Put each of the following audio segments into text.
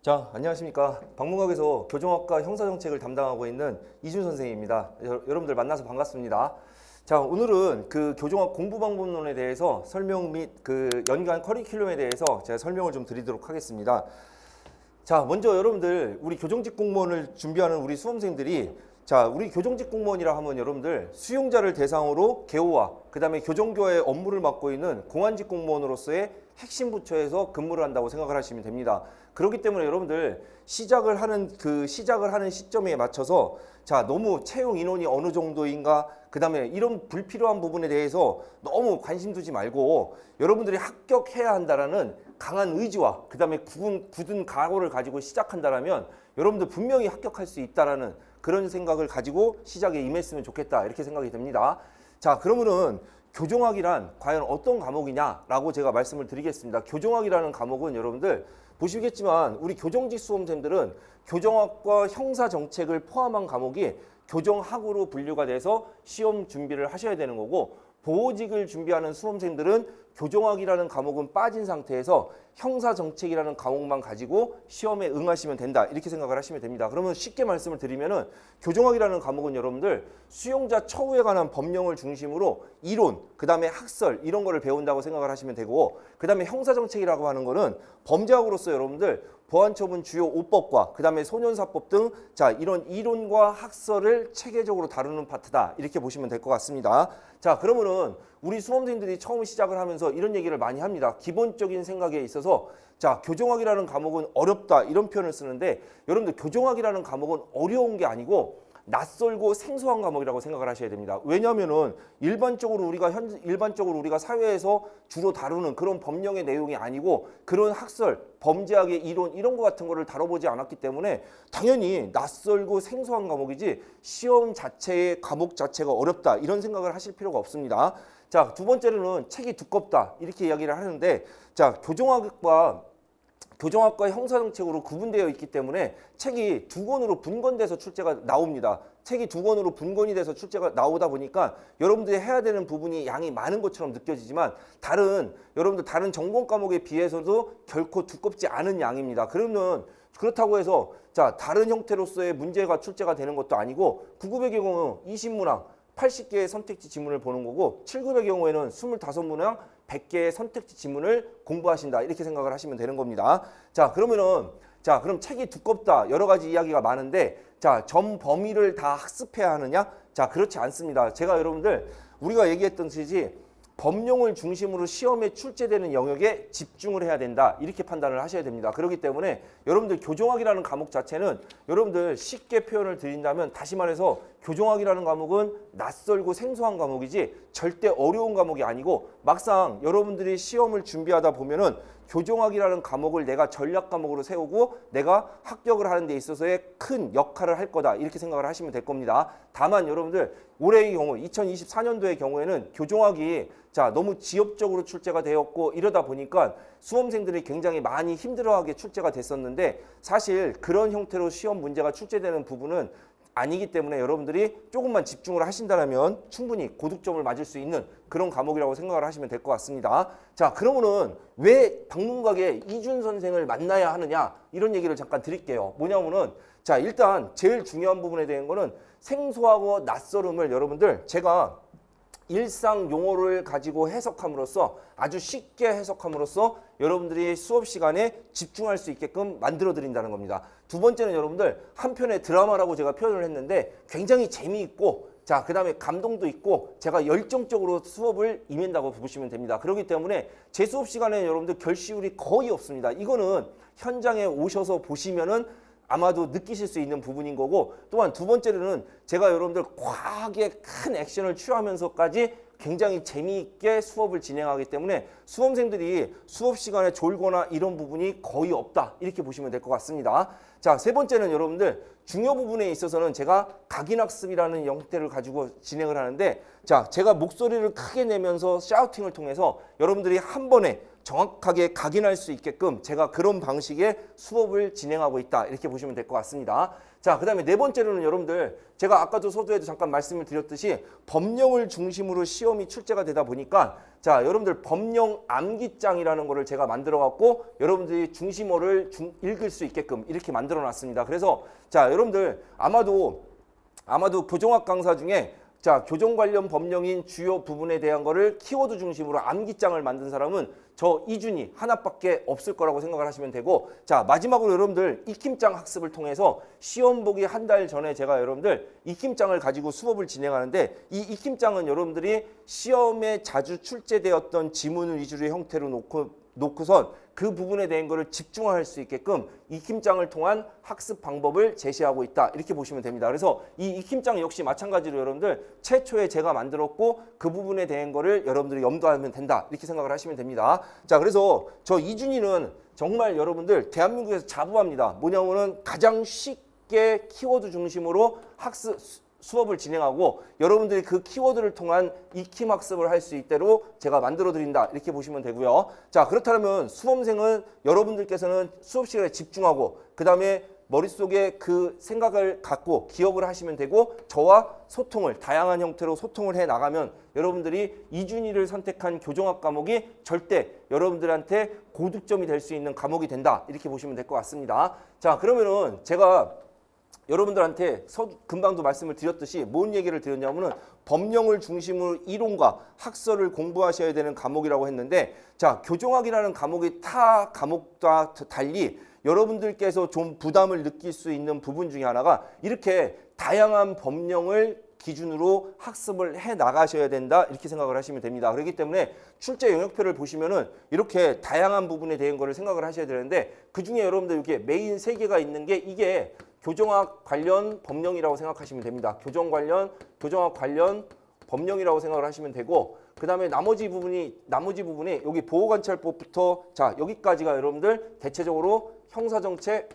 자, 안녕하십니까. 방문각에서 교정학과 형사정책을 담당하고 있는 이준 선생님입니다. 여러분들 만나서 반갑습니다. 자, 오늘은 그 교정학 공부방법론에 대해서 설명 및 그 연관 커리큘럼에 대해서 제가 설명을 좀 드리도록 하겠습니다. 자, 먼저 여러분들 우리 교정직 공무원을 준비하는 우리 수험생들이 자, 우리 교정직 공무원이라 하면 여러분들 수용자를 대상으로 개호와 그 다음에 교정교화의 업무를 맡고 있는 공안직 공무원으로서의 핵심 부처에서 근무를 한다고 생각을 하시면 됩니다. 그렇기 때문에 여러분들 시작을 하는 시점에 맞춰서 자, 너무 채용 인원이 어느 정도인가 그 다음에 이런 불필요한 부분에 대해서 너무 관심 두지 말고 여러분들이 합격해야 한다라는 강한 의지와 그 다음에 굳은 각오를 가지고 시작한다라면 여러분들 분명히 합격할 수 있다라는 그런 생각을 가지고 시작에 임했으면 좋겠다 이렇게 생각이 듭니다. 자, 그러면은 교정학이란 과연 어떤 과목이냐라고 제가 말씀을 드리겠습니다. 교정학이라는 과목은 여러분들 보시겠지만 우리 교정직 수험생들은 교정학과 형사정책을 포함한 과목이 교정학으로 분류가 돼서 시험 준비를 하셔야 되는 거고 보호직을 준비하는 수험생들은 교정학이라는 과목은 빠진 상태에서 형사정책이라는 과목만 가지고 시험에 응하시면 된다 이렇게 생각을 하시면 됩니다. 그러면 쉽게 말씀을 드리면은 교정학이라는 과목은 여러분들 수용자 처우에 관한 법령을 중심으로 이론, 그 다음에 학설 이런 거를 배운다고 생각을 하시면 되고 그 다음에 형사정책이라고 하는 거는 범죄학으로서 여러분들 보안처분 주요 5법과 그 다음에 소년사법 등 자 이런 이론과 학설을 체계적으로 다루는 파트다 이렇게 보시면 될 것 같습니다. 자, 그러면은 우리 수험생들이 처음 시작을 하면서 이런 얘기를 많이 합니다. 기본적인 생각에 있어서 자, 교정학이라는 과목은 어렵다 이런 표현을 쓰는데 여러분들 교정학이라는 과목은 어려운 게 아니고 낯설고 생소한 과목이라고 생각을 하셔야 됩니다. 왜냐하면은 일반적으로 우리가 사회에서 주로 다루는 그런 법령의 내용이 아니고 그런 학설, 범죄학의 이론 이런 거 같은 거를 다뤄보지 않았기 때문에 당연히 낯설고 생소한 과목이지 시험 자체의 과목 자체가 어렵다 이런 생각을 하실 필요가 없습니다. 자, 두 번째로는 책이 두껍다 이렇게 이야기를 하는데 자, 교정학과 형사정책으로 구분되어 있기 때문에 책이 두 권으로 분권돼서 출제가 나옵니다. 책이 두 권으로 분권이 돼서 출제가 나오다 보니까 여러분들이 해야 되는 부분이 양이 많은 것처럼 느껴지지만 여러분들 다른 전공 과목에 비해서도 결코 두껍지 않은 양입니다. 그러면 그렇다고 해서 자, 다른 형태로서의 문제가 출제가 되는 것도 아니고 9급의 경우 20문항 80개의 선택지 지문을 보는 거고 7급의 경우에는 25문항 100개의 선택지 지문을 공부하신다 이렇게 생각을 하시면 되는 겁니다. 자, 그럼 책이 두껍다 여러 가지 이야기가 많은데 자, 전 범위를 다 학습해야 하느냐? 자, 그렇지 않습니다. 제가 여러분들 우리가 얘기했던듯이 법령을 중심으로 시험에 출제되는 영역에 집중을 해야 된다 이렇게 판단을 하셔야 됩니다. 그렇기 때문에 여러분들 교정학이라는 과목 자체는 여러분들 쉽게 표현을 드린다면 다시 말해서 교정학이라는 과목은 낯설고 생소한 과목이지 절대 어려운 과목이 아니고 막상 여러분들이 시험을 준비하다 보면은 교정학이라는 과목을 내가 전략 과목으로 세우고 내가 합격을 하는 데 있어서의 큰 역할을 할 거다 이렇게 생각을 하시면 될 겁니다. 다만 여러분들 올해의 경우 2024년도의 경우에는 교정학이 자, 너무 지엽적으로 출제가 되었고 이러다 보니까 수험생들이 굉장히 많이 힘들어하게 출제가 됐었는데 사실 그런 형태로 시험 문제가 출제되는 부분은 아니기 때문에 여러분들이 조금만 집중을 하신다면 충분히 고득점을 맞을 수 있는 그런 과목이라고 생각을 하시면 될 것 같습니다. 자, 그러면은 왜 방문각에 이준 선생을 만나야 하느냐 이런 얘기를 잠깐 드릴게요. 뭐냐면은 자, 일단 제일 중요한 부분에 대한 거는 생소하고 낯설음을 여러분들 제가 일상 용어를 가지고 해석함으로써 아주 쉽게 해석함으로써 여러분들이 수업 시간에 집중할 수 있게끔 만들어 드린다는 겁니다. 두 번째는 여러분들 한편의 드라마라고 제가 표현을 했는데 굉장히 재미있고 자, 그 다음에 감동도 있고 제가 열정적으로 수업을 임한다고 보시면 됩니다. 그렇기 때문에 제 수업 시간에 여러분들 결시율이 거의 없습니다. 이거는 현장에 오셔서 보시면은 아마도 느끼실 수 있는 부분인 거고 또한 두 번째로는 제가 여러분들 과하게 큰 액션을 취하면서까지 굉장히 재미있게 수업을 진행하기 때문에 수험생들이 수업 시간에 졸거나 이런 부분이 거의 없다 이렇게 보시면 될 것 같습니다. 자, 세 번째는 여러분들 중요 부분에 있어서는 제가 각인학습이라는 형태를 가지고 진행을 하는데 자, 제가 목소리를 크게 내면서 샤우팅을 통해서 여러분들이 한 번에 정확하게 각인할 수 있게끔 제가 그런 방식의 수업을 진행하고 있다 이렇게 보시면 될 것 같습니다. 자, 그 다음에 네 번째로는 여러분들 제가 아까도 서두에도 잠깐 말씀을 드렸듯이 법령을 중심으로 시험이 출제가 되다 보니까 자, 여러분들 법령 암기장이라는 거를 제가 만들어 갖고 여러분들이 중심어를 읽을 수 있게끔 이렇게 만들어 놨습니다. 그래서 자, 여러분들 아마도 교정학 강사 중에 자, 교정 관련 법령인 주요 부분에 대한 거를 키워드 중심으로 암기장을 만든 사람은 저 이준희 하나밖에 없을 거라고 생각을 하시면 되고, 자, 마지막으로 여러분들 익힘장 학습을 통해서 시험 보기 한 달 전에 제가 여러분들 익힘장을 가지고 수업을 진행하는데, 이 익힘장은 여러분들이 시험에 자주 출제되었던 지문을 위주의 형태로 놓고선 그 부분에 대한 거를 집중할 수 있게끔 익힘장을 통한 학습 방법을 제시하고 있다, 이렇게 보시면 됩니다. 그래서 이 익힘장 역시 마찬가지로 여러분들 최초에 제가 만들었고 그 부분에 대한 거를 여러분들이 염두하면 된다, 이렇게 생각을 하시면 됩니다. 자, 그래서 저 이준희는 정말 여러분들 대한민국에서 자부합니다. 뭐냐면은 가장 쉽게 키워드 중심으로 수업을 진행하고 여러분들이 그 키워드를 통한 익힘 학습을 할 수 있도록 제가 만들어 드린다, 이렇게 보시면 되고요. 자, 그렇다면 수험생은 여러분들께서는 수업 시간에 집중하고 그 다음에 머릿속에 그 생각을 갖고 기억을 하시면 되고, 저와 소통을 다양한 형태로 소통을 해 나가면 여러분들이 이준희를 선택한 교정학 과목이 절대 여러분들한테 고득점이 될 수 있는 과목이 된다, 이렇게 보시면 될 것 같습니다. 자, 그러면은 제가 여러분들한테 금방도 말씀을 드렸듯이 뭔 얘기를 드렸냐면은 법령을 중심으로 이론과 학설을 공부하셔야 되는 과목이라고 했는데, 자, 교정학이라는 과목이 타 과목과 달리 여러분들께서 좀 부담을 느낄 수 있는 부분 중에 하나가 이렇게 다양한 법령을 기준으로 학습을 해 나가셔야 된다, 이렇게 생각을 하시면 됩니다. 그렇기 때문에 출제 영역표를 보시면은 이렇게 다양한 부분에 대한 거를 생각을 하셔야 되는데, 그 중에 여러분들 이렇게 메인 3개가 있는 게 이게 교정학 관련 법령이라고 생각하시면 됩니다. 교정학 관련 법령이라고 생각을 하시면 되고, 그 다음에 나머지 부분이 여기 보호관찰법부터 자, 여기까지가 여러분들 대체적으로 형사정책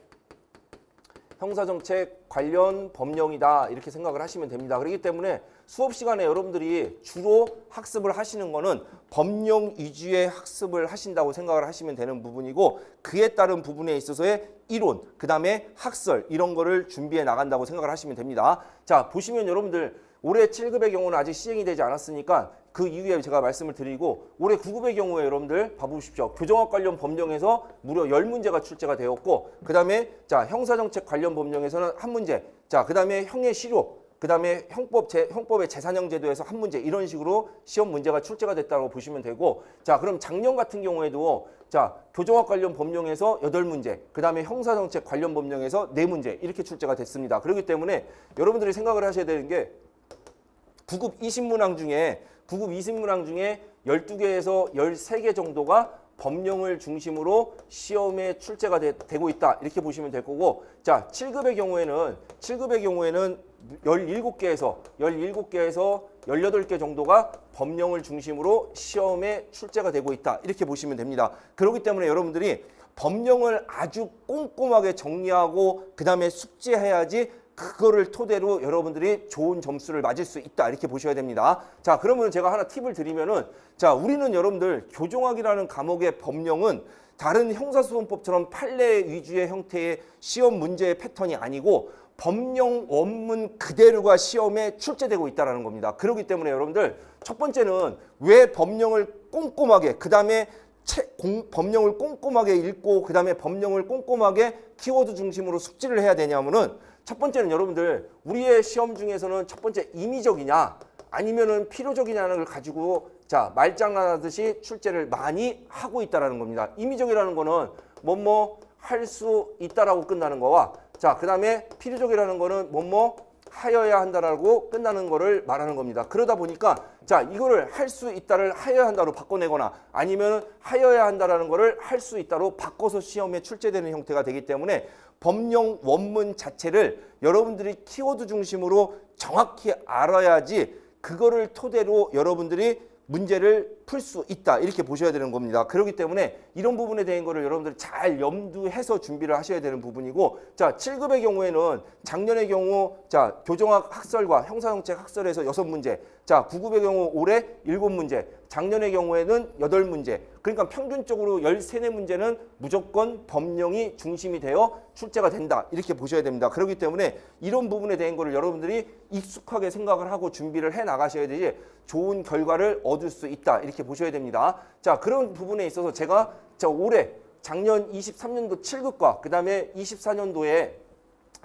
관련 법령이다, 이렇게 생각을 하시면 됩니다. 그렇기 때문에 수업 시간에 여러분들이 주로 학습을 하시는 거는 법령 위주의 학습을 하신다고 생각을 하시면 되는 부분이고, 그에 따른 부분에 있어서의 이론, 그 다음에 학설, 이런 거를 준비해 나간다고 생각을 하시면 됩니다. 자, 보시면 여러분들 올해 7급의 경우는 아직 시행이 되지 않았으니까 그 이후에 제가 말씀을 드리고, 올해 9급의 경우에 여러분들 봐보십시오. 교정학 관련 법령에서 무려 10문제가 출제가 되었고, 그 다음에 자, 형사정책 관련 법령에서는 1문제, 자, 그 다음에 형의 실효, 그 다음에 형법의 재산형 제도에서 1문제, 이런 식으로 시험 문제가 출제가 됐다고 보시면 되고, 자, 그럼 작년 같은 경우에도 자, 교정학 관련 법령에서 8문제, 그 다음에 형사정책 관련 법령에서 4문제, 이렇게 출제가 됐습니다. 그렇기 때문에 여러분들이 생각을 하셔야 되는 게 9급 20문항 중에 12개에서 13개 정도가 법령을 중심으로 시험에 출제가 되고 있다, 이렇게 보시면 될 거고, 자, 7급의 경우에는 17개에서 18개 정도가 법령을 중심으로 시험에 출제가 되고 있다, 이렇게 보시면 됩니다. 그렇기 때문에 여러분들이 법령을 아주 꼼꼼하게 정리하고 그 다음에 숙지해야지 그거를 토대로 여러분들이 좋은 점수를 맞을 수 있다, 이렇게 보셔야 됩니다. 자, 그러면 제가 하나 팁을 드리면은, 자, 우리는 여러분들 교정학이라는 과목의 법령은 다른 형사소송법처럼 판례 위주의 형태의 시험 문제의 패턴이 아니고 법령 원문 그대로가 시험에 출제되고 있다는 겁니다. 그렇기 때문에 여러분들 첫 번째는 왜 법령을 꼼꼼하게, 그 다음에 법령을 꼼꼼하게 읽고 그 다음에 법령을 꼼꼼하게 키워드 중심으로 숙지를 해야 되냐면은, 첫 번째는 여러분들 우리의 시험 중에서는 첫 번째 임의적이냐 아니면은 필요적이냐는 걸 가지고 자, 말장난하듯이 출제를 많이 하고 있다라는 겁니다. 임의적이라는 거는 뭐뭐 할 수 있다라고 끝나는 거와, 자, 그 다음에 필요적이라는 거는 뭐뭐 하여야 한다라고 끝나는 거를 말하는 겁니다. 그러다 보니까 자, 이거를 할 수 있다를 하여야 한다로 바꿔내거나 아니면 하여야 한다라는 거를 할 수 있다로 바꿔서 시험에 출제되는 형태가 되기 때문에 법령 원문 자체를 여러분들이 키워드 중심으로 정확히 알아야지 그거를 토대로 여러분들이 문제를 풀 수 있다, 이렇게 보셔야 되는 겁니다. 그렇기 때문에 이런 부분에 대한 거를 여러분들이 잘 염두해서 준비를 하셔야 되는 부분이고, 자, 7급의 경우에는 작년의 경우 자, 교정학 학설과 형사정책 학설에서 6문제, 자, 9급의 경우 올해 7문제, 작년의 경우에는 8문제. 그러니까 평균적으로 13문제는 무조건 법령이 중심이 되어 출제가 된다. 이렇게 보셔야 됩니다. 그렇기 때문에 이런 부분에 대한 거를 여러분들이 익숙하게 생각을 하고 준비를 해 나가셔야 되지 좋은 결과를 얻을 수 있다. 이렇게 보셔야 됩니다. 자, 그런 부분에 있어서 제가 올해 작년 23년도 7급과 그 다음에 24년도에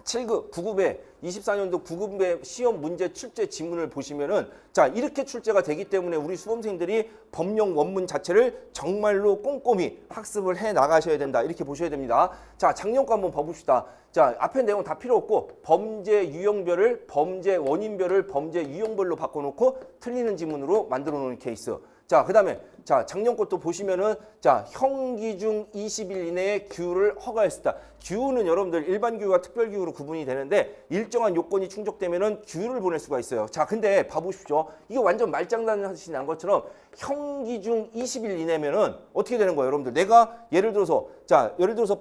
7급, 9급에 24년도 9급의 시험 문제 출제 지문을 보시면은 자, 이렇게 출제가 되기 때문에 우리 수험생들이 법령 원문 자체를 정말로 꼼꼼히 학습을 해 나가셔야 된다. 이렇게 보셔야 됩니다. 자, 작년 거 한번 봐봅시다. 자, 앞에 내용 다 필요 없고 범죄 유형별을 범죄 원인별을 범죄 유형별로 바꿔놓고 틀리는 지문으로 만들어 놓은 케이스. 자, 그 다음에 자, 작년 것도 보시면은 자, 형기 중 20일 이내에 규율을 허가했었다. 규율은 여러분들 일반 규율과 특별 규율로 구분이 되는데 일정한 요건이 충족되면은 규율을 보낼 수가 있어요. 자, 근데 봐보십시오. 이게 완전 말장난하시 난 것처럼 형기 중 20일 이내면은 어떻게 되는 거예요, 여러분들? 내가 예를 들어서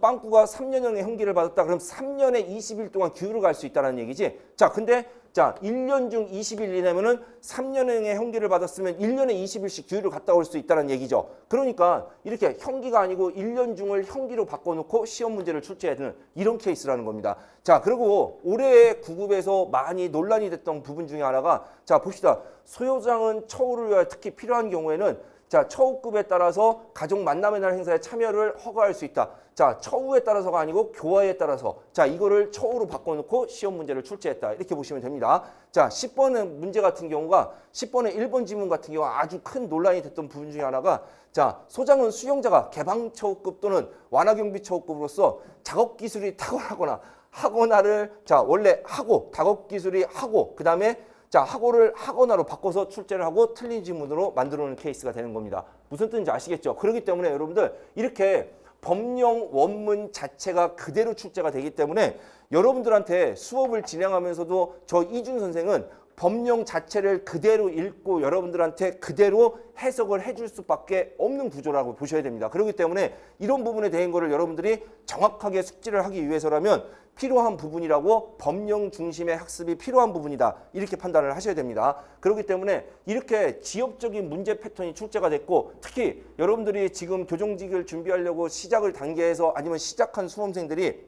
빵꾸가 3년형의 형기를 받았다. 그럼 3년에 20일 동안 규율을 갈 수 있다는 얘기지. 자, 근데 자, 1년 중 20일 이내면은 3년형의 형기를 받았으면 1년에 20일씩 규율을 갔다 올 수 있다는 얘기죠. 그러니까 이렇게 형기가 아니고 1년 중을 형기로 바꿔놓고 시험 문제를 출제해야 되는 이런 케이스라는 겁니다. 자, 그리고 올해 9급에서 많이 논란이 됐던 부분 중에 하나가 자, 봅시다. 소요장은 처우를 위하여 특히 필요한 경우에는 자, 처우급에 따라서 가족 만남의 날 행사에 참여를 허가할 수 있다. 자, 처우에 따라서가 아니고 교화에 따라서 자, 이거를 처우로 바꿔놓고 시험 문제를 출제했다. 이렇게 보시면 됩니다. 자, 10번의 문제 같은 경우가 10번의 1번 지문 같은 경우가 아주 큰 논란이 됐던 부분 중에 하나가 자, 소장은 수용자가 개방처우급 또는 완화경비처우급으로서 작업기술이 탁월하거나 하거나를 자, 원래 하고 작업기술이 하고 그 다음에 자, 하고를 하거나로 바꿔서 출제를 하고 틀린 지문으로 만들어 놓은 케이스가 되는 겁니다. 무슨 뜻인지 아시겠죠? 그렇기 때문에 여러분들 이렇게 법령 원문 자체가 그대로 출제가 되기 때문에 여러분들한테 수업을 진행하면서도 저 이준 선생은 법령 자체를 그대로 읽고 여러분들한테 그대로 해석을 해줄 수밖에 없는 구조라고 보셔야 됩니다. 그렇기 때문에 이런 부분에 대한 거를 여러분들이 정확하게 숙지를 하기 위해서라면 필요한 부분이라고 법령 중심의 학습이 필요한 부분이다. 이렇게 판단을 하셔야 됩니다. 그렇기 때문에 이렇게 지역적인 문제 패턴이 출제가 됐고 특히 여러분들이 지금 교정직을 준비하려고 시작을 단계에서 아니면 시작한 수험생들이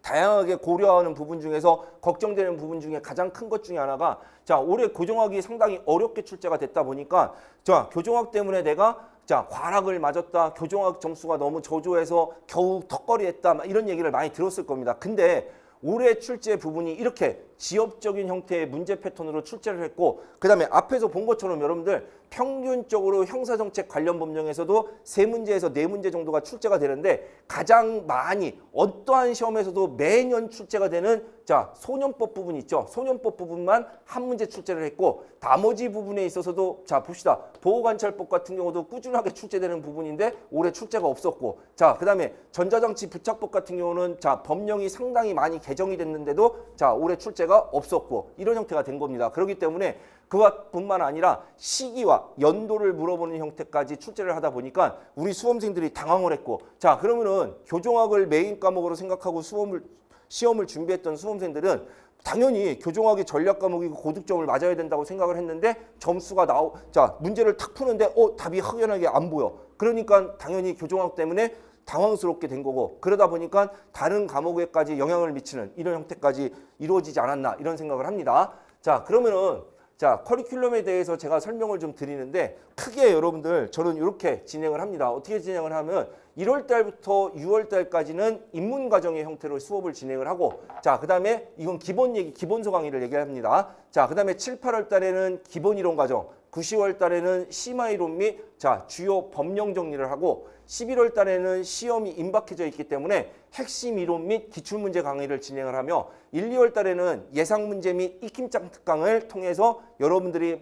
다양하게 고려하는 부분 중에서 걱정되는 부분 중에 가장 큰 것 중에 하나가 자, 올해 교정학이 상당히 어렵게 출제가 됐다 보니까 자, 교정학 때문에 내가 자, 과락을 맞았다. 교정학 점수가 너무 저조해서 겨우 턱걸이했다. 이런 얘기를 많이 들었을 겁니다. 근데 올해 출제 부분이 이렇게 지엽적인 형태의 문제 패턴으로 출제를 했고 그 다음에 앞에서 본 것처럼 여러분들 평균적으로 형사정책 관련 법령에서도 3문제에서 4문제 정도가 출제가 되는데 가장 많이 어떠한 시험에서도 매년 출제가 되는 자, 소년법 부분 있죠. 소년법 부분만 한 문제 출제를 했고 나머지 부분에 있어서도 자, 봅시다. 보호관찰법 같은 경우도 꾸준하게 출제되는 부분인데 올해 출제가 없었고 자, 그 다음에 전자장치 부착법 같은 경우는 자, 법령이 상당히 많이 개정이 됐는데도 자, 올해 출제가 없었고 이런 형태가 된 겁니다. 그렇기 때문에 그것뿐만 아니라 시기와 연도를 물어보는 형태까지 출제를 하다 보니까 우리 수험생들이 당황을 했고 자, 그러면은 교정학을 메인 과목으로 생각하고 시험을 준비했던 수험생들은 당연히 교정학이 전략 과목이고 고득점을 맞아야 된다고 생각을 했는데 점수가 자, 문제를 탁 푸는데 답이 확연하게 안 보여. 그러니까 당연히 교정학 때문에 당황스럽게 된 거고 그러다 보니까 다른 과목에까지 영향을 미치는 이런 형태까지 이루어지지 않았나 이런 생각을 합니다. 자, 그러면은 자, 커리큘럼에 대해서 제가 설명을 좀 드리는데 크게 여러분들 저는 이렇게 진행을 합니다. 어떻게 진행을 하면 1월 달부터 6월 달까지는 입문 과정의 형태로 수업을 진행을 하고 자, 그다음에 이건 기본 얘기, 기본서 강의를 얘기합니다. 자, 그다음에 7, 8월 달에는 기본 이론 과정, 9, 10월 달에는 심화 이론 및 자, 주요 법령 정리를 하고 11월 달에는 시험이 임박해져 있기 때문에 핵심 이론 및 기출문제 강의를 진행을 하며 1, 2월 달에는 예상문제 및 익힘장 특강을 통해서 여러분들이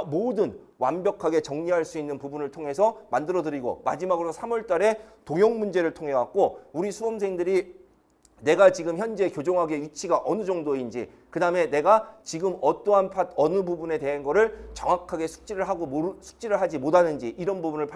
모든 완벽하게 정리할 수 있는 부분을 통해서 만들어드리고 마지막으로 3월 달에 도형 문제를 통해 갖고 우리 수험생들이 내가 지금 현재 교정학의 위치가 어느 정도인지 그 다음에 내가 지금 어떠한 어느 부분에 대한 거를 정확하게 숙지를 하고 숙지를 하지 못하는지 이런 부분을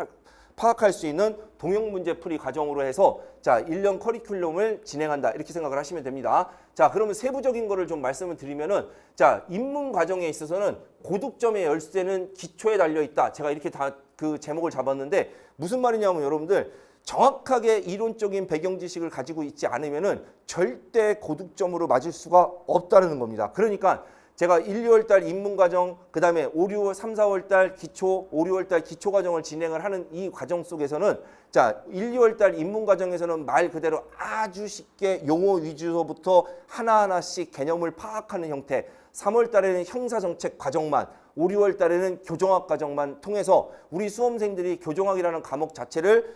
파악할 수 있는 동형 문제 풀이 과정으로 해서 자, 1년 커리큘럼을 진행한다. 이렇게 생각을 하시면 됩니다. 자, 그러면 세부적인 거를 좀 말씀을 드리면은 자, 입문 과정에 있어서는 고득점의 열쇠는 기초에 달려 있다. 제가 이렇게 다 그 제목을 잡았는데 무슨 말이냐면 여러분들 정확하게 이론적인 배경 지식을 가지고 있지 않으면은 절대 고득점으로 맞을 수가 없다는 겁니다. 그러니까 제가 1, 2월 달 입문 과정, 그다음에 5, 6월 3, 4월 달 기초, 5, 6월 달 기초 과정을 진행을 하는 이 과정 속에서는 자, 1, 2월 달 입문 과정에서는 말 그대로 아주 쉽게 용어 위주로부터 하나하나씩 개념을 파악하는 형태, 3월 달에는 형사정책 과정만, 5, 6월 달에는 교정학 과정만 통해서 우리 수험생들이 교정학이라는 과목 자체를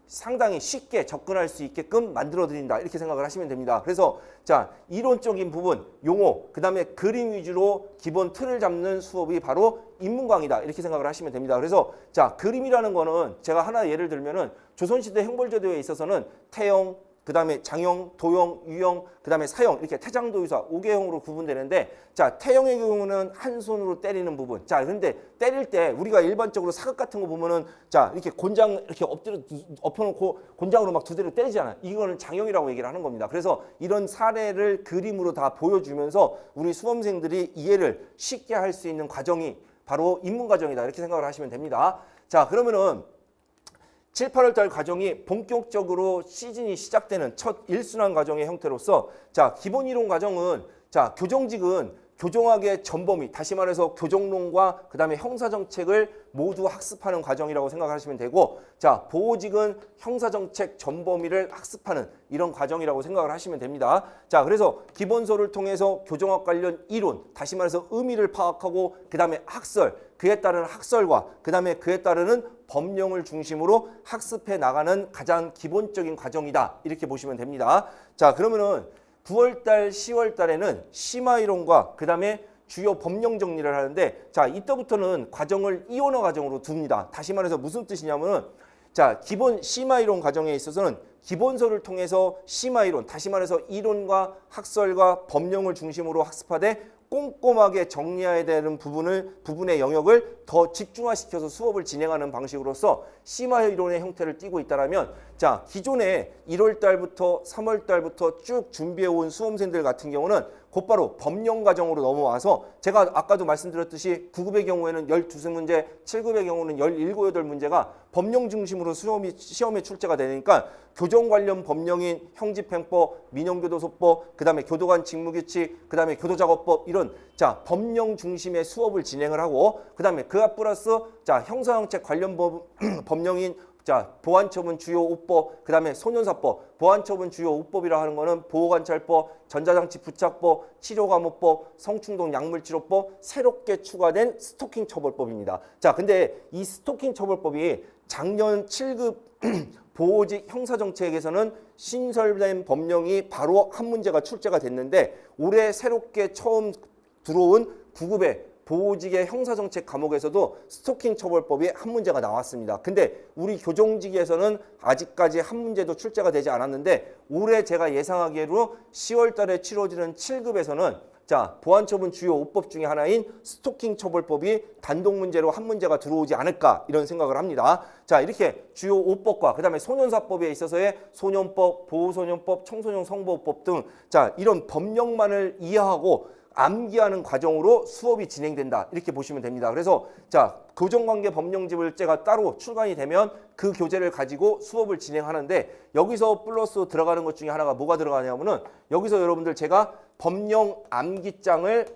상당히 쉽게 접근할 수 있게끔 만들어 드린다. 이렇게 생각을 하시면 됩니다. 그래서 자, 이론적인 부분, 용어, 그다음에 그림 위주로 기본 틀을 잡는 수업이 바로 입문강의다. 이렇게 생각을 하시면 됩니다. 그래서 자, 그림이라는 거는 제가 하나 예를 들면은 조선시대 형벌제도에 있어서는 태형, 그다음에 장형, 도형, 유형, 그다음에 사형 이렇게 태장도유사 5개형으로 구분되는데 자, 태형의 경우는 한 손으로 때리는 부분. 자, 근데 때릴 때 우리가 일반적으로 사극 같은 거 보면은 자, 이렇게 곤장 이렇게 엎드려 엎어놓고 곤장으로 막 두 대를 때리잖아요. 이거는 장형이라고 얘기를 하는 겁니다. 그래서 이런 사례를 그림으로 다 보여주면서 우리 수험생들이 이해를 쉽게 할 수 있는 과정이 바로 입문 과정이다. 이렇게 생각을 하시면 됩니다. 자, 그러면은 7, 8월 달 과정이 본격적으로 시즌이 시작되는 첫 1순환 과정의 형태로서 자, 기본 이론 과정은 자, 교정직은 교정학의 전범위, 다시 말해서 교정론과 그다음에 형사정책을 모두 학습하는 과정이라고 생각하시면 되고 자, 보호직은 형사정책 전범위를 학습하는 이런 과정이라고 생각을 하시면 됩니다. 자, 그래서 기본서를 통해서 교정학 관련 이론, 다시 말해서 의미를 파악하고 그다음에 학설, 그에 따른 학설과 그다음에 그에 따르는 법령을 중심으로 학습해 나가는 가장 기본적인 과정이다. 이렇게 보시면 됩니다. 자, 그러면은 9월 달, 10월 달에는 심화 이론과 그다음에 주요 법령 정리를 하는데 자, 이때부터는 과정을 이원화 과정으로 둡니다. 다시 말해서 무슨 뜻이냐면은 자, 기본 심화 이론 과정에 있어서는 기본서를 통해서 심화 이론, 다시 말해서 이론과 학설과 법령을 중심으로 학습하되 꼼꼼하게 정리해야 되는 부분의 영역을 더 집중화시켜서 수업을 진행하는 방식으로서 심화 이론의 형태를 띠고 있다라면 자, 기존에 1월 달부터 3월 달부터 쭉 준비해 온 수험생들 같은 경우는 곧바로 법령 과정으로 넘어와서 제가 아까도 말씀드렸듯이 9급의 경우에는 12문제, 7급의 경우는 17, 8문제가 법령 중심으로 시험에 출제가 되니까 교정 관련 법령인 형집행법, 민형교도소법, 그다음에 교도관 직무규칙, 그다음에 교도작업법 이런 자, 법령 중심의 수업을 진행을 하고 그다음에 그와 플러스 자, 형사정책 관련 법령인 자, 보안처분 주요 5법, 그다음에 소년사법, 보안처분 주요 5법이라 하는 거는 보호관찰법, 전자장치 부착법, 치료감호법, 성충동 약물치료법, 새롭게 추가된 스토킹 처벌법입니다. 자, 근데 이 스토킹 처벌법이 작년 7급 보호직 형사정책에서는 신설된 법령이 바로 한 문제가 출제가 됐는데 올해 새롭게 처음 들어온 9급의 보호직의 형사정책 과목에서도 스토킹 처벌법이 한 문제가 나왔습니다. 근데 우리 교정직에서는 아직까지 한 문제도 출제가 되지 않았는데 올해 제가 예상하기로 10월 달에 치러지는 7급에서는 자, 보안처분 주요 5법 중에 하나인 스토킹 처벌법이 단독 문제로 한 문제가 들어오지 않을까 이런 생각을 합니다. 자, 이렇게 주요 5법과 그다음에 소년사법에 있어서의 소년법, 보호소년법, 청소년 성보호법 등 자, 이런 법령만을 이해하고 암기하는 과정으로 수업이 진행된다. 이렇게 보시면 됩니다. 그래서 자, 교정관계 법령집을 제가 따로 출간이 되면 그 교재를 가지고 수업을 진행하는데 여기서 플러스 들어가는 것 중에 하나가 뭐가 들어가냐면은 여기서 여러분들 제가 법령 암기장을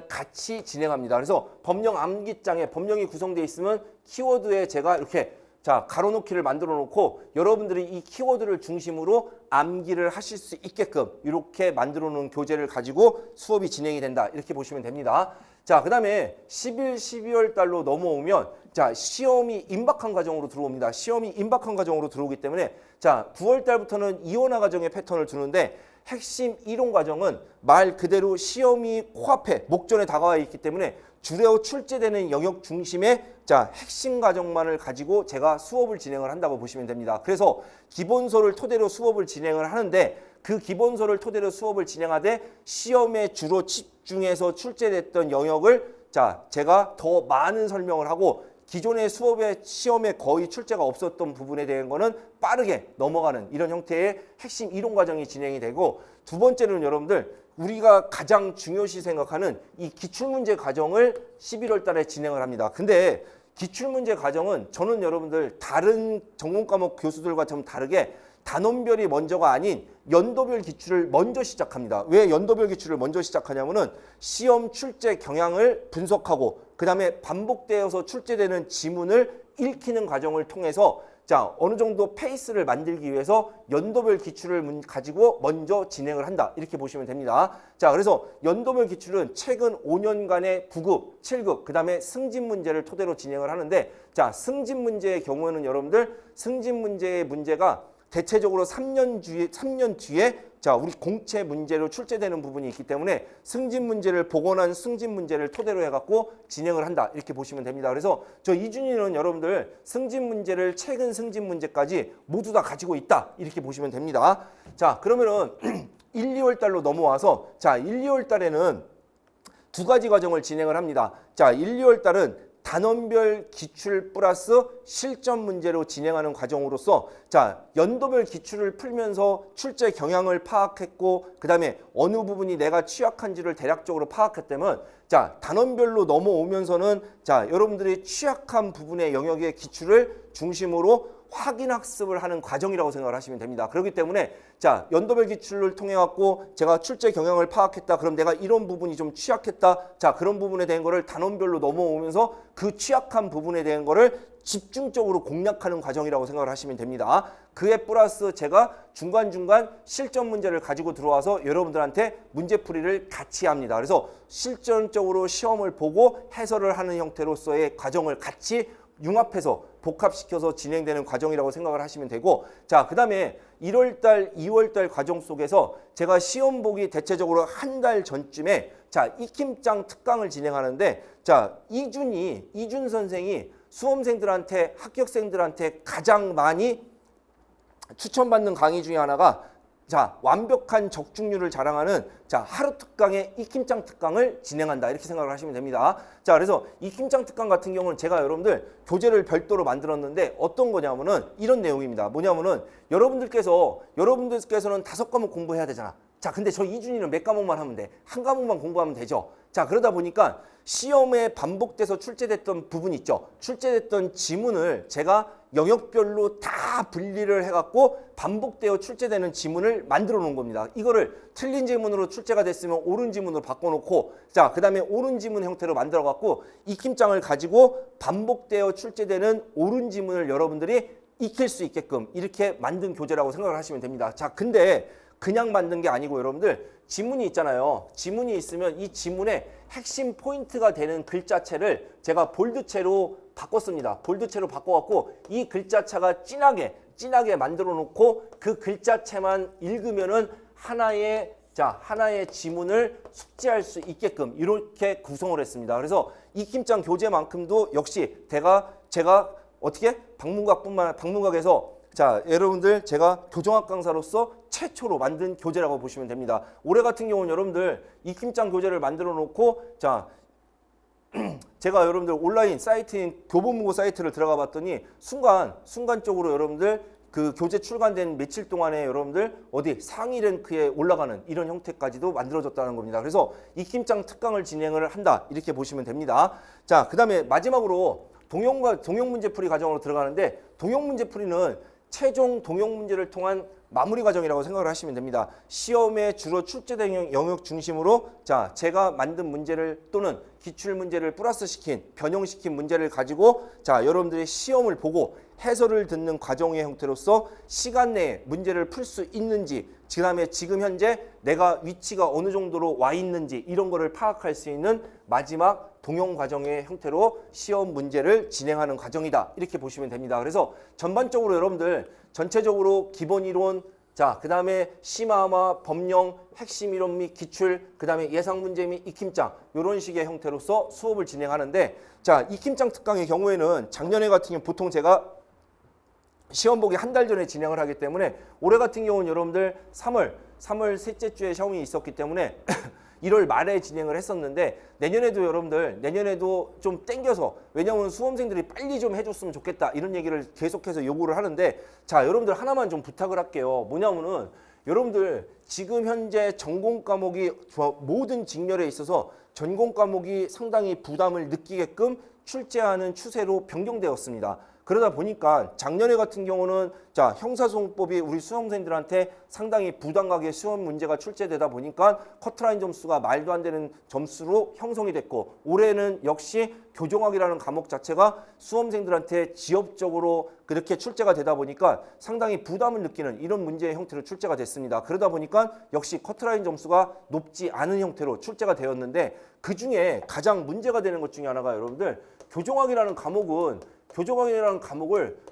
같이 진행합니다. 그래서 법령 암기장에 법령이 구성되어 있으면 키워드에 제가 이렇게 자, 가로놓기를 만들어 놓고 여러분들이 이 키워드를 중심으로 암기를 하실 수 있게끔 이렇게 만들어 놓은 교재를 가지고 수업이 진행이 된다. 이렇게 보시면 됩니다. 자, 그다음에 11, 12월 달로 넘어오면 자, 시험이 임박한 과정으로 들어옵니다. 시험이 임박한 과정으로 들어오기 때문에 자, 9월 달부터는 이원화 과정의 패턴을 두는데 핵심 이론 과정은 말 그대로 시험이 코앞에 목전에 다가와 있기 때문에 주요 출제되는 영역 중심의 자, 핵심 과정만을 가지고 제가 수업을 진행을 한다고 보시면 됩니다. 그래서 기본서를 토대로 수업을 진행을 하는데 그 기본서를 토대로 수업을 진행하되 시험에 주로 집중해서 출제됐던 영역을 자, 제가 더 많은 설명을 하고 기존의 수업에 시험에 거의 출제가 없었던 부분에 대한 거는 빠르게 넘어가는 이런 형태의 핵심 이론 과정이 진행이 되고, 두 번째는 여러분들 우리가 가장 중요시 생각하는 이 기출문제 과정을 11월 달에 진행을 합니다. 근데 기출문제 과정은 저는 여러분들 다른 전공 과목 교수들과 좀 다르게 단원별이 먼저가 아닌 연도별 기출을 먼저 시작합니다. 왜 연도별 기출을 먼저 시작하냐면은 시험 출제 경향을 분석하고 그 다음에 반복되어서 출제되는 지문을 읽히는 과정을 통해서 자, 어느 정도 페이스를 만들기 위해서 연도별 기출을 가지고 먼저 진행을 한다. 이렇게 보시면 됩니다. 자, 그래서 연도별 기출은 최근 5년간의 9급, 7급, 그 다음에 승진 문제를 토대로 진행을 하는데, 자, 승진 문제의 경우에는 여러분들 승진 문제의 문제가 대체적으로 3년 뒤에 자, 우리 공채 문제로 출제되는 부분이 있기 때문에 승진 문제를 복원한 승진 문제를 토대로 해갖고 진행을 한다. 이렇게 보시면 됩니다. 그래서 저 이준희는 여러분들 승진 문제를 최근 승진 문제까지 모두 다 가지고 있다. 이렇게 보시면 됩니다. 자, 그러면은 1, 2월 달로 넘어와서 자, 1, 2월 달에는 두 가지 과정을 진행을 합니다. 자, 1, 2월 달은 단원별 기출 플러스 실전 문제로 진행하는 과정으로서 자, 연도별 기출을 풀면서 출제 경향을 파악했고 그 다음에 어느 부분이 내가 취약한지를 대략적으로 파악했다면 자, 단원별로 넘어오면서는 자, 여러분들이 취약한 부분의 영역의 기출을 중심으로 확인 학습을 하는 과정이라고 생각을 하시면 됩니다. 그렇기 때문에 자, 연도별 기출을 통해 갖고 제가 출제 경향을 파악했다. 그럼 내가 이런 부분이 좀 취약했다. 자, 그런 부분에 대한 거를 단원별로 넘어오면서 그 취약한 부분에 대한 거를 집중적으로 공략하는 과정이라고 생각을 하시면 됩니다. 그에 플러스 제가 중간중간 실전 문제를 가지고 들어와서 여러분들한테 문제풀이를 같이 합니다. 그래서 실전적으로 시험을 보고 해설을 하는 형태로서의 과정을 같이 융합해서 복합시켜서 진행되는 과정이라고 생각을 하시면 되고, 자, 그 다음에 1월달, 2월달 과정 속에서 제가 시험 보기 대체적으로 한 달 전쯤에 자, 익힘장 특강을 진행하는데 자, 이준 선생이 수험생들한테 합격생들한테 가장 많이 추천받는 강의 중에 하나가 자, 완벽한 적중률을 자랑하는 자, 하루 특강의 익힘장 특강을 진행한다. 이렇게 생각을 하시면 됩니다. 자, 그래서 익힘장 특강 같은 경우는 제가 여러분들 교재를 별도로 만들었는데 어떤 거냐면은 이런 내용입니다. 뭐냐면은 여러분들께서는 5과목 공부해야 되잖아. 자, 근데 저 이준이는 몇 과목만 하면 돼? 한 과목만 공부하면 되죠. 자, 그러다 보니까 시험에 반복돼서 출제됐던 부분 있죠. 출제됐던 지문을 제가 영역별로 다 분리를 해갖고 반복되어 출제되는 지문을 만들어 놓은 겁니다. 이거를 틀린 지문으로 출제가 됐으면 옳은 지문으로 바꿔놓고 자, 그 다음에 옳은 지문 형태로 만들어갖고 익힘장을 가지고 반복되어 출제되는 옳은 지문을 여러분들이 익힐 수 있게끔 이렇게 만든 교재라고 생각을 하시면 됩니다. 자, 근데 그냥 만든 게 아니고 여러분들 지문이 있잖아요. 지문이 있으면 이 지문의 핵심 포인트가 되는 글자체를 제가 볼드체로 바꿨습니다. 볼드체로 바꿔갖고 이 글자체가 진하게 만들어 놓고 그 글자체만 읽으면은 하나의 지문을 숙지할 수 있게끔 이렇게 구성을 했습니다. 그래서 익힘장 교재만큼도 역시 제가 어떻게 방문각에서 자, 여러분들 제가 교정학 강사로서 최초로 만든 교재라고 보시면 됩니다. 올해 같은 경우는 여러분들 익힘장 교재를 만들어 놓고 자, 제가 여러분들 온라인 사이트인 교보문고 사이트를 들어가 봤더니 순간적으로 여러분들 그 교재 출간된 며칠 동안에 여러분들 어디 상위 랭크에 올라가는 이런 형태까지도 만들어졌다는 겁니다. 그래서 익힘장 특강을 진행을 한다. 이렇게 보시면 됩니다. 자, 그 다음에 마지막으로 동형 문제풀이 과정으로 들어가는데 동형 문제풀이는 최종 동형 문제를 통한 마무리 과정이라고 생각을 하시면 됩니다. 시험에 주로 출제된 영역 중심으로 자, 제가 만든 문제를 또는 기출 문제를 플러스시킨 변형시킨 문제를 가지고 자, 여러분들이 시험을 보고 해설을 듣는 과정의 형태로서 시간 내에 문제를 풀 수 있는지 그 다음에 지금 현재 내가 위치가 어느 정도로 와 있는지 이런 거를 파악할 수 있는 마지막 동형 과정의 형태로 시험 문제를 진행하는 과정이다. 이렇게 보시면 됩니다. 그래서 전반적으로 여러분들 전체적으로 기본 이론 자, 그 다음에 심화와 법령, 핵심 이론 및 기출, 그 다음에 예상 문제 및 익힘장 이런 식의 형태로서 수업을 진행하는데 자, 익힘장 특강의 경우에는 작년에 같은 경우 보통 제가 시험 보기 한 달 전에 진행을 하기 때문에 올해 같은 경우는 여러분들 3월 셋째 주에 시험이 있었기 때문에 1월 말에 진행을 했었는데 내년에도 여러분들 내년에도 좀 땡겨서 왜냐하면 수험생들이 빨리 좀 해줬으면 좋겠다 이런 얘기를 계속해서 요구를 하는데 자 여러분들 하나만 좀 부탁을 할게요. 뭐냐면은 여러분들 지금 현재 전공 과목이 모든 직렬에 있어서 전공 과목이 상당히 부담을 느끼게끔 출제하는 추세로 변경되었습니다. 그러다 보니까 작년에 같은 경우는 자 형사소송법이 우리 수험생들한테 상당히 부당하게 시험 문제가 출제되다 보니까 커트라인 점수가 말도 안 되는 점수로 형성이 됐고 올해는 역시 교정학이라는 과목 자체가 수험생들한테 지역적으로 그렇게 출제가 되다 보니까 상당히 부담을 느끼는 이런 문제의 형태로 출제가 됐습니다. 그러다 보니까 역시 커트라인 점수가 높지 않은 형태로 출제가 되었는데 그중에 가장 문제가 되는 것 중에 하나가 여러분들 교정학이라는 과목을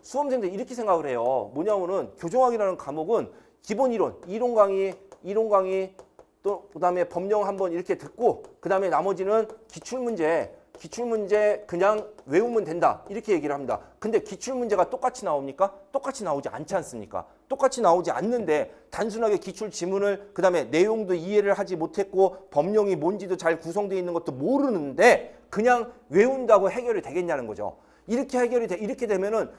수험생들이 이렇게 생각을 해요. 뭐냐면은 교정학이라는 과목은 기본 이론 강의 또 그다음에 법령 한번 이렇게 듣고 그다음에 나머지는 기출문제 그냥 외우면 된다 이렇게 얘기를 합니다. 근데 기출문제가 똑같이 나옵니까? 똑같이 나오지 않지 않습니까? 똑같이 나오지 않는데 단순하게 기출 지문을 그다음에 내용도 이해를 하지 못했고 법령이 뭔지도 잘 구성되어 있는 것도 모르는데 그냥 외운다고 해결이 되겠냐는 거죠. 이렇게 되면은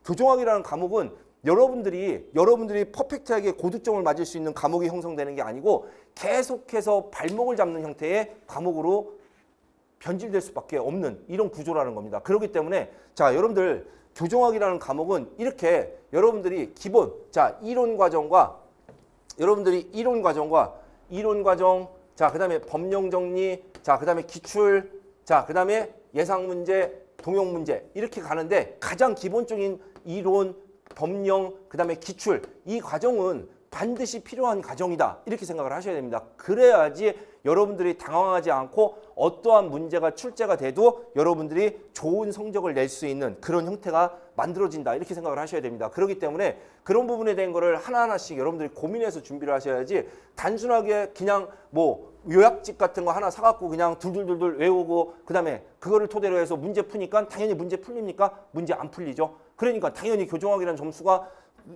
교정학이라는 과목은 여러분들이 퍼펙트하게 고득점을 맞을 수 있는 과목이 형성되는 게 아니고 계속해서 발목을 잡는 형태의 과목으로 변질될 수밖에 없는 이런 구조라는 겁니다. 그렇기 때문에 자 여러분들 교정학이라는 과목은 이렇게 여러분들이 기본 자 이론 과정과 자 그다음에 법령 정리 자 그다음에 기출 자 그다음에 예상 문제 동영 문제 이렇게 가는데 가장 기본적인 이론, 법령, 그다음에 기출 이 과정은 반드시 필요한 과정이다 이렇게 생각을 하셔야 됩니다. 그래야지 여러분들이 당황하지 않고 어떠한 문제가 출제가 돼도 여러분들이 좋은 성적을 낼 수 있는 그런 형태가 만들어진다 이렇게 생각을 하셔야 됩니다. 그렇기 때문에 그런 부분에 대한 거를 하나하나씩 여러분들이 고민해서 준비를 하셔야지 단순하게 그냥 뭐 요약집 같은 거 하나 사갖고 그냥 둘둘둘둘 외우고 그다음에 그거를 토대로 해서 문제 푸니까 당연히 문제 풀립니까? 문제 안 풀리죠. 그러니까 당연히 교정학이라는 점수가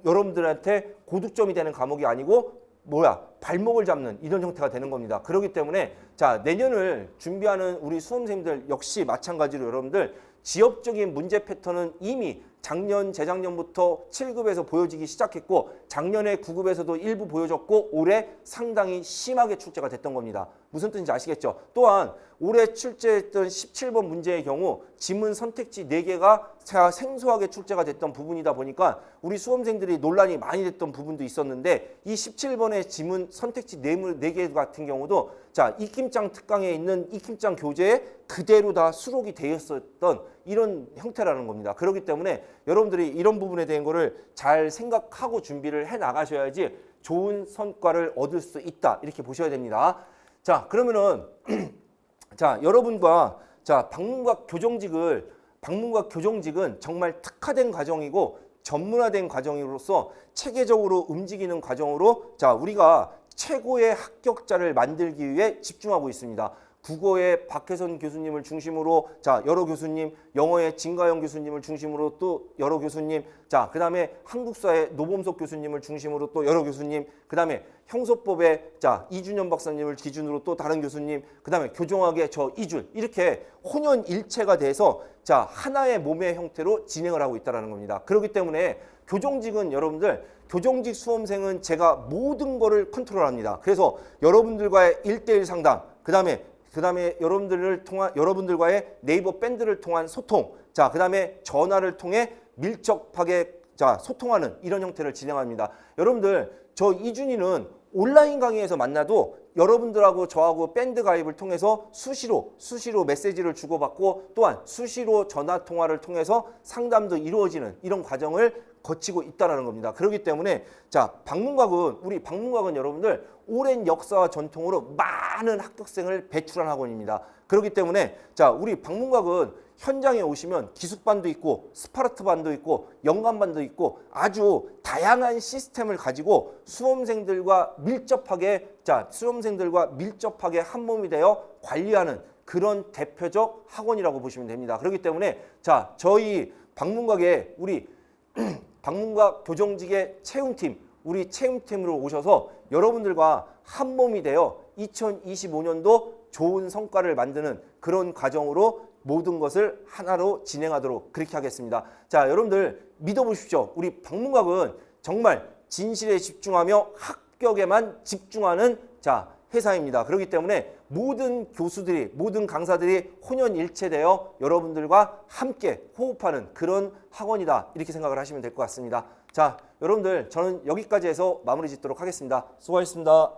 여러분들한테 고득점이 되는 과목이 아니고 발목을 잡는 이런 형태가 되는 겁니다. 그렇기 때문에 자 내년을 준비하는 우리 수험생들 역시 마찬가지로 여러분들 지역적인 문제 패턴은 이미 작년, 재작년부터 7급에서 보여지기 시작했고 작년에 9급에서도 일부 보여졌고 올해 상당히 심하게 출제가 됐던 겁니다. 무슨 뜻인지 아시겠죠? 또한 올해 출제했던 17번 문제의 경우 지문 선택지 4개가 생소하게 출제가 됐던 부분이다 보니까 우리 수험생들이 논란이 많이 됐던 부분도 있었는데 이 17번의 지문 선택지 4개 같은 경우도 자 익힘장 특강에 있는 익힘장 교재에 그대로 다 수록이 되어 있었던 이런 형태라는 겁니다. 그렇기 때문에 여러분들이 이런 부분에 대한 거를 잘 생각하고 준비를 해 나가셔야지 좋은 성과를 얻을 수 있다 이렇게 보셔야 됩니다. 자 그러면은 자 여러분과 자 방문각 교정직은 정말 특화된 과정이고 전문화된 과정으로서 체계적으로 움직이는 과정으로 자 우리가 최고의 합격자를 만들기 위해 집중하고 있습니다. 국어의 박혜선 교수님을 중심으로 자 여러 교수님, 영어의 진가영 교수님을 중심으로 또 여러 교수님, 자 그다음에 한국사의 노범석 교수님을 중심으로 또 여러 교수님, 그다음에 형소법의 자 이준현 박사님을 기준으로 또 다른 교수님, 그다음에 교정학의 저 이준 이렇게 혼연일체가 돼서 자 하나의 몸의 형태로 진행을 하고 있다는 겁니다. 그렇기 때문에 교정직은 여러분들 교정직 수험생은 제가 모든 거를 컨트롤합니다. 그래서 여러분들과의 1대1 상담, 그다음에 여러분들과의 네이버 밴드를 통한 소통, 자 그다음에 전화를 통해 밀접하게 자 소통하는 이런 형태를 진행합니다. 여러분들 저 이준이는 온라인 강의에서 만나도 여러분들하고 저하고 밴드 가입을 통해서 수시로 메시지를 주고받고 또한 수시로 전화 통화를 통해서 상담도 이루어지는 이런 과정을 거치고 있다는 겁니다. 그렇기 때문에 자 우리 방문각은 여러분들 오랜 역사와 전통으로 많은 합격생을 배출한 학원입니다. 그렇기 때문에 자 우리 방문각은 현장에 오시면 기숙반도 있고 스파르트반도 있고 연간반도 있고 아주 다양한 시스템을 가지고 수험생들과 밀접하게 한 몸이 되어 관리하는 그런 대표적 학원이라고 보시면 됩니다. 그렇기 때문에 자 저희 방문각에 우리 방문각 교정직의 채용팀 우리 체험팀으로 오셔서 여러분들과 한 몸이 되어 2025년도 좋은 성과를 만드는 그런 과정으로 모든 것을 하나로 진행하도록 그렇게 하겠습니다. 자, 여러분들 믿어보십시오. 우리 방문각은 정말 진실에 집중하며 합격에만 집중하는 회사입니다. 그렇기 때문에 모든 교수들이, 모든 강사들이 혼연일체되어 여러분들과 함께 호흡하는 그런 학원이다. 이렇게 생각을 하시면 될 것 같습니다. 자, 여러분들 저는 여기까지 해서 마무리 짓도록 하겠습니다. 수고하셨습니다.